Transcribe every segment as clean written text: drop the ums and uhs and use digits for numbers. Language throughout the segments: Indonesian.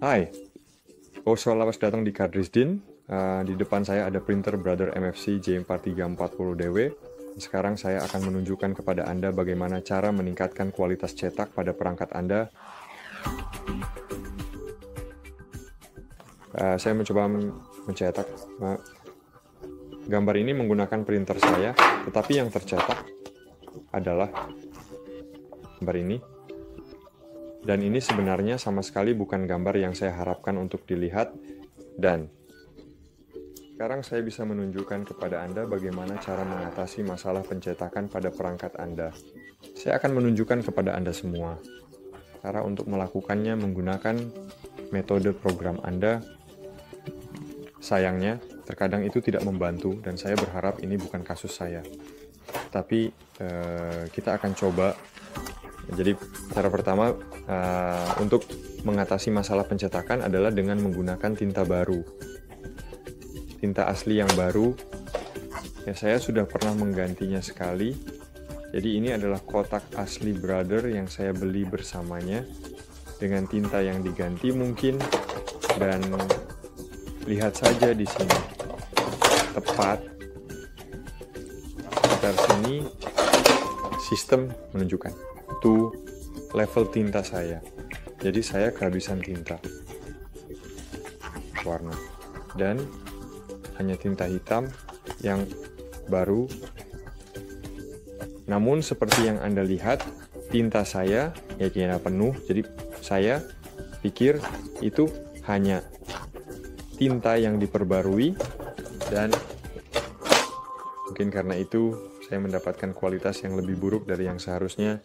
Hai, selamat datang di Kadrisdin. Di depan saya ada printer Brother MFC J4340DW. Sekarang saya akan menunjukkan kepada Anda bagaimana cara meningkatkan kualitas cetak pada perangkat Anda. Saya mencoba mencetak gambar ini menggunakan printer saya, tetapi yang tercetak adalah gambar ini. Dan ini sebenarnya sama sekali bukan gambar yang saya harapkan untuk dilihat. Dan sekarang saya bisa menunjukkan kepada Anda bagaimana cara mengatasi masalah pencetakan pada perangkat Anda. Saya akan menunjukkan kepada Anda semua cara untuk melakukannya menggunakan metode program Anda. Sayangnya, terkadang itu tidak membantu dan saya berharap ini bukan kasus saya. Tapi kita akan coba. Jadi cara pertama untuk mengatasi masalah pencetakan adalah dengan menggunakan tinta baru. Tinta asli yang baru, ya saya sudah pernah menggantinya sekali. Jadi ini adalah kotak asli Brother yang saya beli bersamanya dengan tinta yang diganti mungkin. Dan lihat saja di sini, tepat sekitar sini sistem menunjukkan itu level tinta saya. Jadi saya kehabisan tinta warna dan hanya tinta hitam yang baru. Namun seperti yang Anda lihat, tinta saya ya kira penuh. Jadi saya pikir itu hanya tinta yang diperbarui dan mungkin karena itu saya mendapatkan kualitas yang lebih buruk dari yang seharusnya.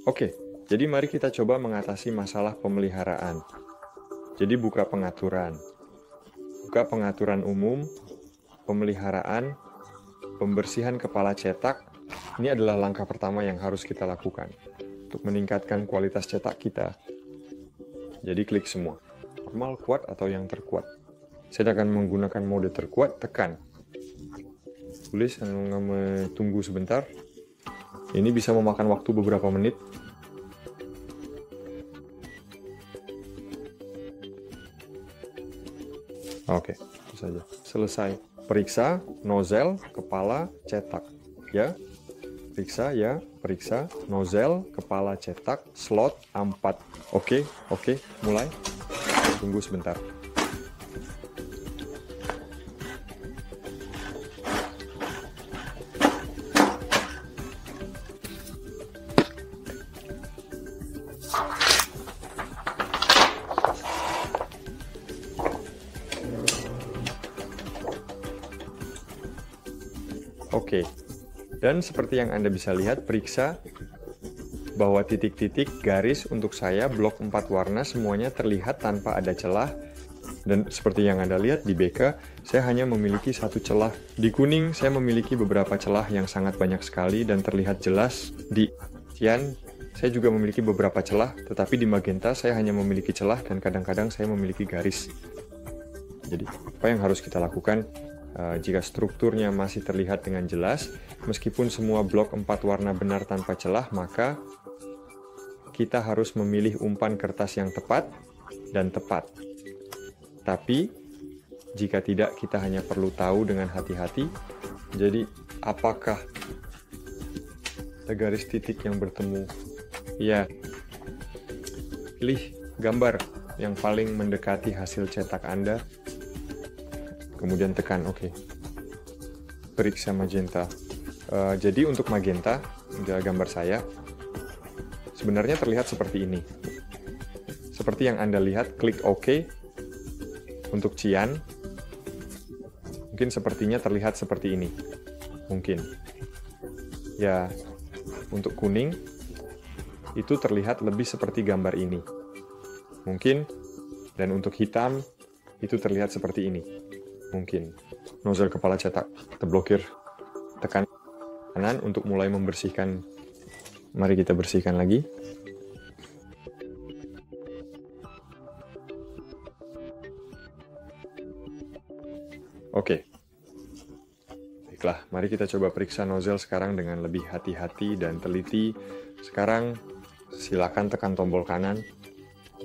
Oke, jadi mari kita coba mengatasi masalah pemeliharaan. Jadi buka pengaturan. Buka pengaturan umum, pemeliharaan, pembersihan kepala cetak. Ini adalah langkah pertama yang harus kita lakukan untuk meningkatkan kualitas cetak kita. Jadi klik semua. Normal, kuat, atau yang terkuat. Saya akan menggunakan mode terkuat, tekan. Tulis dan tunggu sebentar. Ini bisa memakan waktu beberapa menit. Oke, itu saja. Selesai. Periksa, nozzle, kepala, cetak. Ya. Periksa, nozzle, kepala cetak, slot, 4. Oke, mulai. Tunggu sebentar. Oke, dan seperti yang Anda bisa lihat, periksa bahwa titik-titik garis untuk saya blok 4 warna semuanya terlihat tanpa ada celah. Dan seperti yang Anda lihat di BK, saya hanya memiliki satu celah. Di kuning, saya memiliki beberapa celah yang sangat banyak sekali dan terlihat jelas. Di cyan, saya juga memiliki beberapa celah, tetapi di magenta saya hanya memiliki celah dan kadang-kadang saya memiliki garis. Jadi, apa yang harus kita lakukan? Jika strukturnya masih terlihat dengan jelas, meskipun semua blok 4 warna benar tanpa celah, maka kita harus memilih umpan kertas yang tepat dan tepat. Tapi, jika tidak, kita hanya perlu tahu dengan hati-hati. Jadi, apakah ada garis titik yang bertemu? Ya, pilih gambar yang paling mendekati hasil cetak Anda. Kemudian tekan OK. Periksa magenta. Jadi untuk magenta, gambar saya, sebenarnya terlihat seperti ini. Seperti yang Anda lihat, klik OK. Untuk cyan, mungkin sepertinya terlihat seperti ini. Mungkin. Ya, untuk kuning, itu terlihat lebih seperti gambar ini. Mungkin. Dan untuk hitam, itu terlihat seperti ini. Mungkin. Nozzle kepala cetak terblokir. Tekan kanan untuk mulai membersihkan. Mari kita bersihkan lagi. Oke. Baiklah, mari kita coba periksa nozzle sekarang dengan lebih hati-hati dan teliti. Sekarang silakan tekan tombol kanan.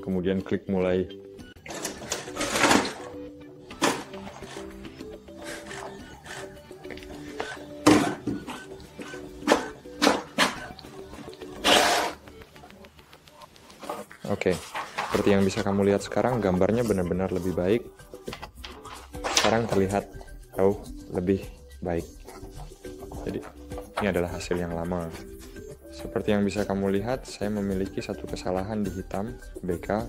kemudian klik mulai. Oke, seperti yang bisa kamu lihat sekarang, gambarnya benar-benar lebih baik. Sekarang terlihat jauh lebih baik. Jadi, ini adalah hasil yang lama. Seperti yang bisa kamu lihat, saya memiliki satu kesalahan di hitam, BK,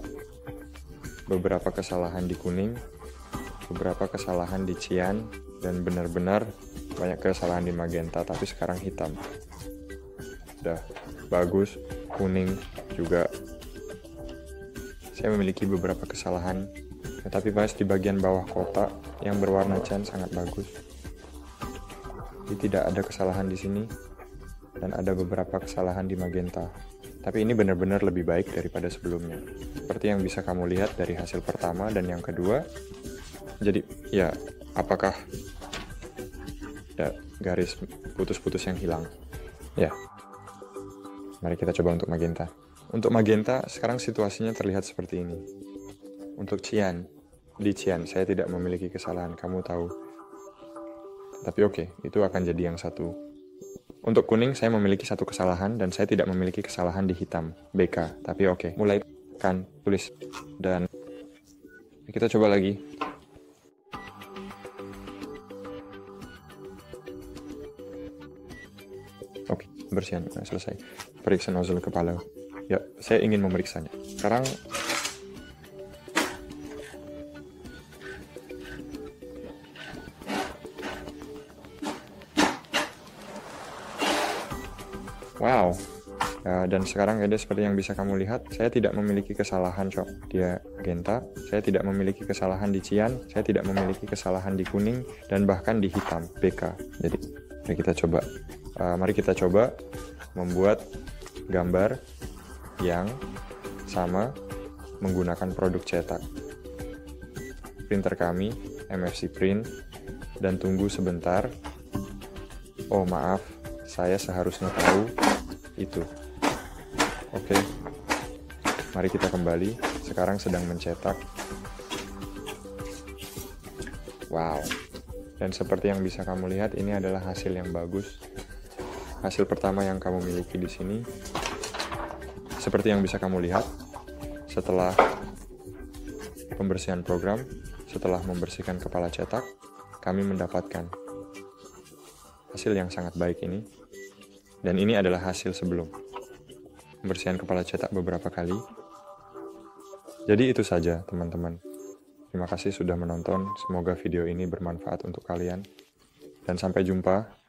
beberapa kesalahan di kuning, beberapa kesalahan di cian, dan benar-benar banyak kesalahan di magenta, tapi sekarang hitam. Udah bagus, kuning juga. Saya memiliki beberapa kesalahan, tetapi pas di bagian bawah kotak yang berwarna cian sangat bagus. Jadi tidak ada kesalahan di sini, dan ada beberapa kesalahan di magenta. Tapi ini benar-benar lebih baik daripada sebelumnya. Seperti yang bisa kamu lihat dari hasil pertama dan yang kedua. Jadi ya, apakah ada garis putus-putus yang hilang? Ya. Mari kita coba untuk magenta. Untuk magenta, sekarang situasinya terlihat seperti ini. Untuk cian, di cian saya tidak memiliki kesalahan, kamu tahu. Tapi oke, itu akan jadi yang satu. Untuk kuning, saya memiliki satu kesalahan, dan saya tidak memiliki kesalahan di hitam, BK. Tapi oke, mulai kan tulis. Dan kita coba lagi. Oke, bersihan, selesai. Periksa nozzle kepala. Ya, saya ingin memeriksanya. Sekarang wow. Dan sekarang ada seperti yang bisa kamu lihat, saya tidak memiliki kesalahan dia magenta, saya tidak memiliki kesalahan di cian, saya tidak memiliki kesalahan di kuning, dan bahkan di hitam, BK. Jadi, mari kita coba membuat gambar yang sama menggunakan produk cetak. Printer kami, MFC Print, dan tunggu sebentar. Oh maaf, saya seharusnya tahu itu. Oke, mari kita kembali. Sekarang sedang mencetak. Wow, dan seperti yang bisa kamu lihat, ini adalah hasil yang bagus. Hasil pertama yang kamu miliki di sini. Seperti yang bisa kamu lihat, setelah pembersihan program, setelah membersihkan kepala cetak, kami mendapatkan hasil yang sangat baik ini. Dan ini adalah hasil sebelum pembersihan kepala cetak beberapa kali. Jadi itu saja teman-teman. Terima kasih sudah menonton. Semoga video ini bermanfaat untuk kalian. Dan sampai jumpa.